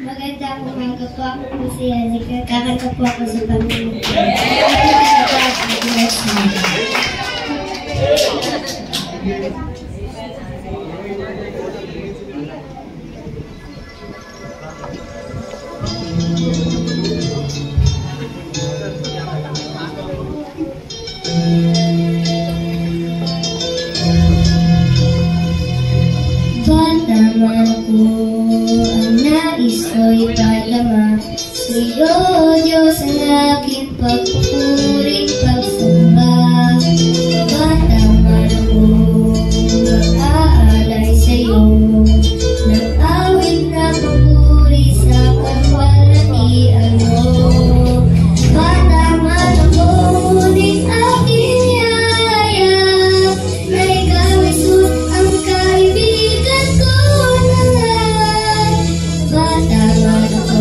Magandang umaga po. Ako po si Jessica. Kakanta po ako sa Panginoon. Bataman ko ang nais ko'y padama sa'yo, Diyos, ang aking pagpupuring pagsamba. Bataman ko mag-aalay sa'yo ng awit na papuri sa kapwalatian mo. Bataman ako, ngunit aking yayap na ikaw isun ang kaibigan ko na lang. Bataman ako,